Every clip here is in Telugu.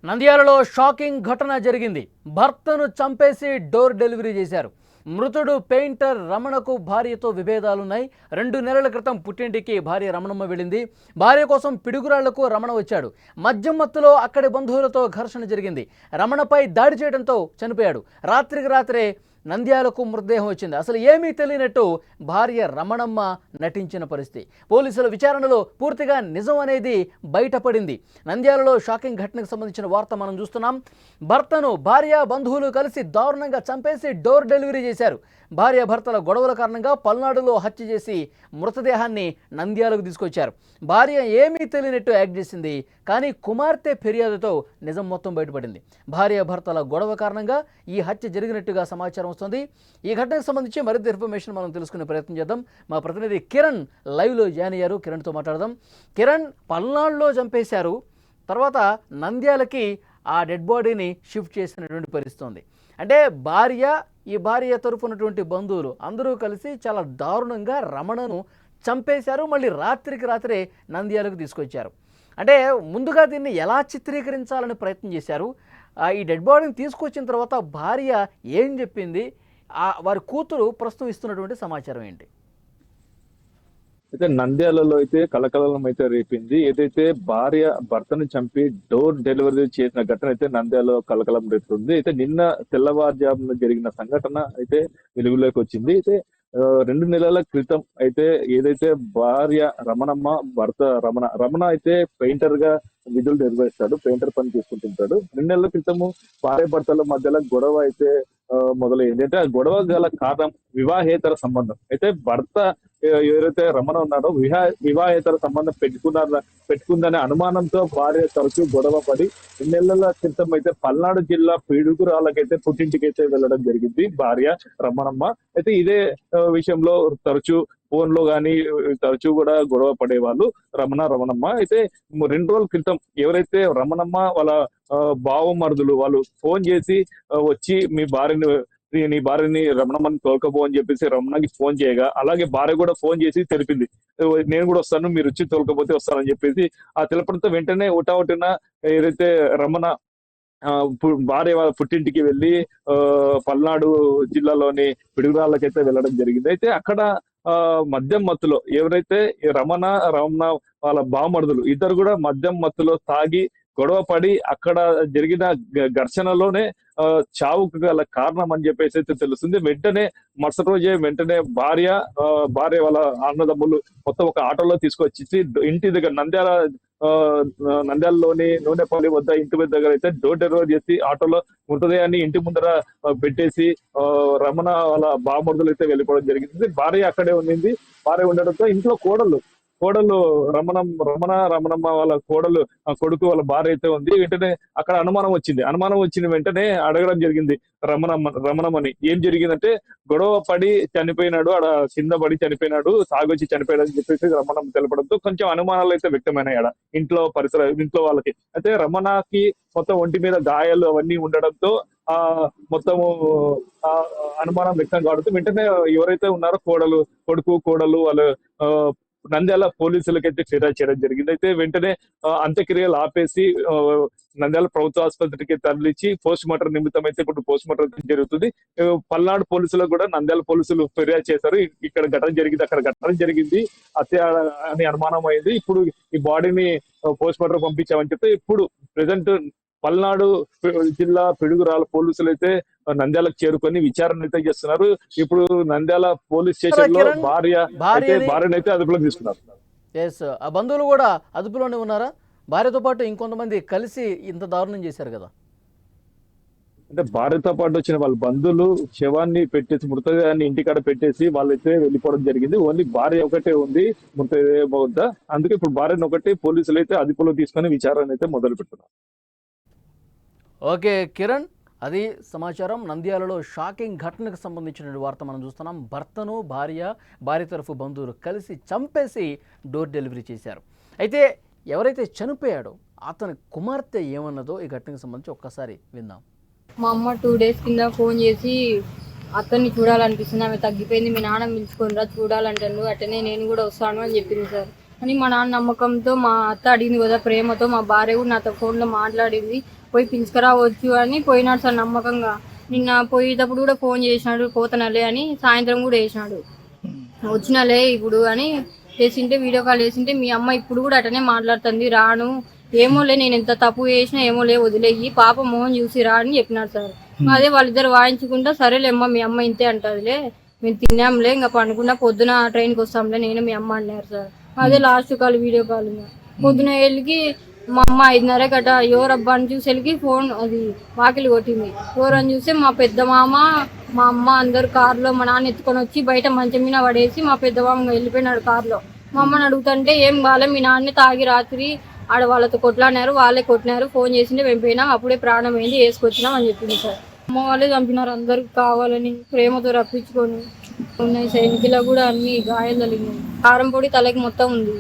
నంద్యాలలో షాకింగ్ ఘటన జరిగింది. భర్తను చంపేసి డోర్ డెలివరీ చేశారు. మృతుడు పెయింటర్ రమణకు భార్యతో విభేదాలున్నాయి. 2 నెలల క్రితం పుట్టింటికి భార్య రమణమ్మ వెళ్ళింది. భార్య కోసం పిడుగురాళ్లకు రమణ వచ్చాడు. మద్యం మత్తులో అక్కడి బంధువులతో ఘర్షణ జరిగింది. రమణపై దాడి చేయడంతో చనిపోయాడు. రాత్రికి రాత్రే నంద్యాలకు మృతదేహం వచ్చింది. అసలు ఏమీ తెలియనట్టు భార్య రమణమ్మ నటించిన పరిస్థితి. పోలీసుల విచారణలో పూర్తిగా నిజం అనేది బయటపడింది. నంద్యాలలో షాకింగ్ ఘటనకు సంబంధించిన వార్త మనం చూస్తున్నాం. భర్తను భార్య బంధువులు కలిసి దారుణంగా చంపేసి డోర్ డెలివరీ చేశారు. భార్య భర్తల గొడవల కారణంగా పల్నాడులో హత్య చేసి మృతదేహాన్ని నంద్యాలకు తీసుకొచ్చారు. భార్య ఏమీ తెలియనట్టు యాక్ట్ చేసింది. కానీ కుమార్తె ఫిర్యాదుతో నిజం మొత్తం బయటపడింది. భార్య భర్తల గొడవ కారణంగా ఈ హత్య జరిగినట్టుగా సమాచారం వస్తుంది. ఈ ఘటనకు సంబంధించి మరింత ఇన్ఫర్మేషన్ మనం తెలుసుకునే ప్రయత్నం చేద్దాం. మా ప్రతినిధి కిరణ్ లైవ్లో జాయిన్ అయ్యారు. కిరణ్తో మాట్లాడదాం. కిరణ్, పల్నాడులో చంపేశారు, తర్వాత నంద్యాలకి ఆ డెడ్ బాడీని షిఫ్ట్ చేసినటువంటి పరిస్థితి ఉంది. అంటే ఈ భార్య తరఫునటువంటి బంధువులు అందరూ కలిసి చాలా దారుణంగా రమణను చంపేశారు. మళ్ళీ రాత్రికి రాత్రే నంద్యాలకు తీసుకొచ్చారు. అంటే ముందుగా దీన్ని ఎలా చిత్రీకరించాలని ప్రయత్నం చేశారు? ఈ డెడ్ బాడీని తీసుకొచ్చిన తర్వాత భార్య ఏం చెప్పింది? వారి కూతురు ప్రస్తుతం ఇస్తున్నటువంటి సమాచారం ఏంటి? అయితే నంద్యాలలో అయితే కలకలం అయితే రేపింది. ఏదైతే భార్య భర్తను చంపి డోర్ డెలివరీ చేసిన ఘటన అయితే నంద్యాలలో కలకలం రేపుతుంది. అయితే నిన్న తెల్లవారుజామున జరిగిన సంఘటన అయితే వెలుగులోకి వచ్చింది. అయితే 2 నెలల క్రితం అయితే ఏదైతే భార్య రమణమ్మ, భర్త రమణ అయితే పెయింటర్ గా విధులు నిర్వహిస్తాడు, పెయింటర్ పని చేసుకుంటుంటాడు. 2 నెలల క్రితము భార్య భర్తల మధ్యలో గొడవ అయితే మొదలైంది. అంటే ఆ గొడవ గల కారణం వివాహేతర సంబంధం. అయితే భర్త ఎవరైతే రమణ ఉన్నాడో వివాహేతర సంబంధం పెట్టుకుందనే అనుమానంతో భార్య తరచూ గొడవ పడి 2 నెలల క్రితం అయితే పల్నాడు జిల్లా పిడుగురాళ్ళకైతే పుట్టింటికి అయితే వెళ్ళడం జరిగింది భార్య రమణమ్మ. అయితే ఇదే విషయంలో తరచూ ఫోన్ లో గానీ తరచూ కూడా గొడవ పడేవాళ్ళు రమణమ్మ. అయితే 2 రోజుల క్రితం ఎవరైతే రమణమ్మ వాళ్ళ బావమరుదులు వాళ్ళు ఫోన్ చేసి వచ్చి నీ భార్యని రమణమ్మని తోలుకపో అని చెప్పేసి రమణకి ఫోన్ చేయగా, అలాగే భార్య కూడా ఫోన్ చేసి తెలిపింది, నేను కూడా వస్తాను, మీరు వచ్చి తోలుకపోతే వస్తానని చెప్పేసి ఆ తెలపడంతో వెంటనే ఒకటిన ఏదైతే రమణ భార్య వాళ్ళ పుట్టింటికి వెళ్ళి పల్నాడు జిల్లాలోని పిడుగురాళ్ళకైతే వెళ్ళడం జరిగింది. అయితే అక్కడ మద్యం మత్తులో ఎవరైతే రమణ వాళ్ళ బామర్దులు ఇద్దరు కూడా మద్యం మత్తులో తాగి గొడవ పడి అక్కడ జరిగిన ఘర్షణలోనే చావుకు గల కారణం అని చెప్పేసి అయితే తెలుస్తుంది. మరుసటి రోజే భార్య వాళ్ళ అన్నదమ్ములు మొత్తం ఒక ఆటోలో తీసుకొచ్చి ఇంటి దగ్గర నంద్యాలలోని నూనెపల్లి వద్ద ఇంటి దగ్గర అయితే డోర్ డెలివరీ చేసి ఆటోలో మృతదేహాన్ని ఇంటి ముందర పెట్టేసి రమణ వాళ్ళ బామర్దులు అయితే వెళ్ళిపోవడం జరిగింది. భార్య అక్కడే ఉండింది. భార్య ఉండడంతో ఇంట్లో కోడలు రమణమ్మ వాళ్ళ కొడుకు వాళ్ళ భార్య అయితే ఉంది. వెంటనే అక్కడ అనుమానం వచ్చింది. వెంటనే అడగడం జరిగింది రమణమ్మని, ఏం జరిగిందంటే గొడవ పడి చనిపోయినాడు, ఆడ కింద పడి చనిపోయినాడు, తాగొచ్చి చనిపోయాడు అని చెప్పేసి రమణమ్మ తెలపడంతో కొంచెం అనుమానాలు అయితే వ్యక్తమైనాయి ఆడ ఇంట్లో వాళ్ళకి. అయితే రమణకి మొత్తం ఒంటి మీద గాయాలు అవన్నీ ఉండడంతో మొత్తము అనుమానం వ్యక్తం కావడంతో వెంటనే ఎవరైతే ఉన్నారో కోడలు వాళ్ళు నంద్యాల పోలీసులకైతే ఫిర్యాదు చేయడం జరిగింది. అయితే వెంటనే అంత్యక్రియలు ఆపేసి నంద్యాల ప్రభుత్వ ఆసుపత్రికి తరలించి పోస్ట్ మార్టం నిమిత్తం అయితే ఇప్పుడు పోస్ట్ మార్టం జరుగుతుంది. పల్నాడు పోలీసులకు కూడా నంద్యాల పోలీసులు ఫిర్యాదు చేశారు. ఇక్కడ ఘటన జరిగింది, అక్కడ ఘటన జరిగింది, హత్య అని అనుమానం అయింది. ఇప్పుడు ఈ బాడీని పోస్ట్ మార్టం పంపించామని చెప్తే ఇప్పుడు ప్రెసెంట్ పల్నాడు జిల్లా పిడుగురాళ్ళ పోలీసులు అయితే నంద్యాలకు చేరుకొని విచారణ అయితే చేస్తున్నారు. ఇప్పుడు నంద్యాల పోలీస్ స్టేషన్ లో భార్యను అయితే అదుపులోకి తీసుకున్నారు. ఆ బంధువులు కూడా అదుపులోనే ఉన్నారా? భార్యతో పాటు ఇంకొంతమంది కలిసి ఇంత దారుణం చేశారు కదా. అంటే భార్యతో పాటు వచ్చిన వాళ్ళ బంధువులు శవాన్ని పెట్టేసి మృతదేహాన్ని ఇంటికాడ పెట్టేసి వాళ్ళైతే వెళ్ళిపోవడం జరిగింది. ఓన్లీ భార్య ఒకటే ఉంది మృతదేహం వద్ద. అందుకే ఇప్పుడు భార్యను ఒకటి పోలీసులు అయితే అదుపులో తీసుకొని విచారణ అయితే మొదలు పెడుతున్నారు. ఓకే కిరణ్, అది సమాచారం. నంద్యాలలో షాకింగ్ ఘటనకు సంబంధించిన వార్త మనం చూస్తున్నాం. భర్తను భార్య తరఫు బంధువులు కలిసి చంపేసి డోర్ డెలివరీ చేశారు. అయితే ఎవరైతే చనిపోయాడో అతని కుమార్తె ఏమన్నదో ఈ ఘటనకు సంబంధించి ఒక్కసారి విందాం. మా అమ్మ 2 days కింద ఫోన్ చేసి అతన్ని చూడాలనిపిస్తుంది, ఆమె తగ్గిపోయింది, మీ నాన్న పిలుచుకునిరా చూడాలంటాను, అట్టనే నేను కూడా వస్తాను అని చెప్పింది సార్. అని మా నాన్న నమ్మకంతో మా అత్త అడిగింది కదా, ప్రేమతో మా భార్య కూడా నాతో ఫోన్లో మాట్లాడింది. పోయి పిలుచుకురావచ్చు అని పోయినాడు సార్ నమ్మకంగా. నిన్న పోయేటప్పుడు కూడా ఫోన్ చేసినాడు, పోతనలే అని. సాయంత్రం కూడా వేసినాడు, వచ్చినలే ఇప్పుడు అని చేసింటే, వీడియో కాల్ చేసింటే, మీ అమ్మ ఇప్పుడు కూడా అటనే మాట్లాడుతుంది, రాను, ఏమోలే నేను ఎంత తప్పు చేసినా ఏమోలే వదిలేయి, పాప మోహన్ చూసి రా అని చెప్పినాడు సార్. అదే వాళ్ళిద్దరు వాయించుకుంటా, సరేలేమ్మా మీ అమ్మ ఇంతే అంటదిలే, మేము తిన్నాంలే ఇంకా పండుకున్నా, పొద్దున ట్రైన్కి వస్తాంలే నేను మీ అమ్మ అన్నారు సార్. అదే లాస్ట్ కాల్ వీడియో కాల్. పొద్దున వెళ్ళి మా అమ్మ 5:30 గట ఎవరబ్బా అని చూసేకి ఫోన్ అది వాకిలి కొట్టింది. ఎవరని చూస్తే మా పెద్ద మామ, మా అమ్మ అందరు కారులో, మా నాన్న ఎత్తుకొని వచ్చి బయట మంచం మీద పడేసి మా పెద్ద మామ వెళ్ళిపోయినాడు కారులో. మా అమ్మని అడుగుతుంటే ఏం బాలే, మీ నాన్నే తాగి రాత్రి ఆడ వాళ్ళతో కొట్లాడినారు, వాళ్ళే కొట్టినారు, ఫోన్ చేసింటే మేము పోయినాం, అప్పుడే ప్రాణం అయింది, వేసుకొచ్చినాం అని చెప్పింది సార్. అమ్మ వాళ్ళే చంపినారు అందరికి కావాలని, ప్రేమతో రప్పించుకొని. ఉన్నాయి సైనికులో కూడా అన్ని గాయాలు తగిలినాయి, కారం పొడి తలకి మొత్తం ఉంది.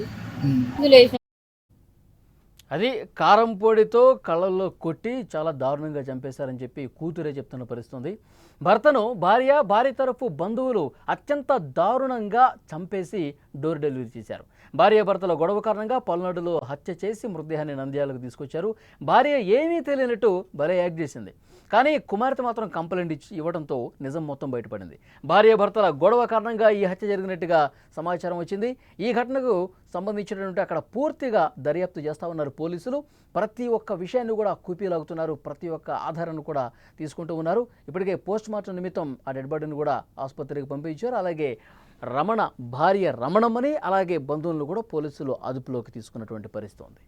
అది కారం పొడితో కళ్ళల్లో కొట్టి చాలా దారుణంగా చంపేశారని చెప్పి కూతురే చెప్తున్న పరిస్థితుంది. భర్తను భార్య తరఫు బంధువులు అత్యంత దారుణంగా చంపేసి డోర్ డెలివరీ చేశారు. భార్యాభర్తల గొడవ కారణంగా పల్నాడులో హత్య చేసి మృతదేహాన్ని నంద్యాలకు తీసుకొచ్చారు. భార్య ఏమీ తెలియనట్టు భలే యాక్ట్ చేసింది, కానీ కుమార్తె మాత్రం కంప్లైంట్ ఇవ్వడంతో నిజం మొత్తం బయటపడింది. భార్యాభర్తల గొడవ కారణంగా ఈ హత్య జరిగినట్టుగా సమాచారం వచ్చింది. ఈ ఘటనకు సంబంధించినటువంటి అక్కడ పూర్తిగా దర్యాప్తు చేస్తూ ఉన్నారు పోలీసులు. ప్రతి ఒక్క విషయాన్ని కూడా కూపీలాగుతున్నారు, ప్రతి ఒక్క ఆధారాన్ని కూడా తీసుకుంటూ ఉన్నారు. ఇప్పటికే పోస్ట్ మార్టం నిమిత్తం ఆ డెడ్ బాడీని కూడా ఆసుపత్రికి పంపించారు. అలాగే రమణ భార్య రమణమ్మని అలాగే బంధువులను కూడా పోలీసులు అదుపులోకి తీసుకున్నటువంటి పరిస్థితి ఉంది.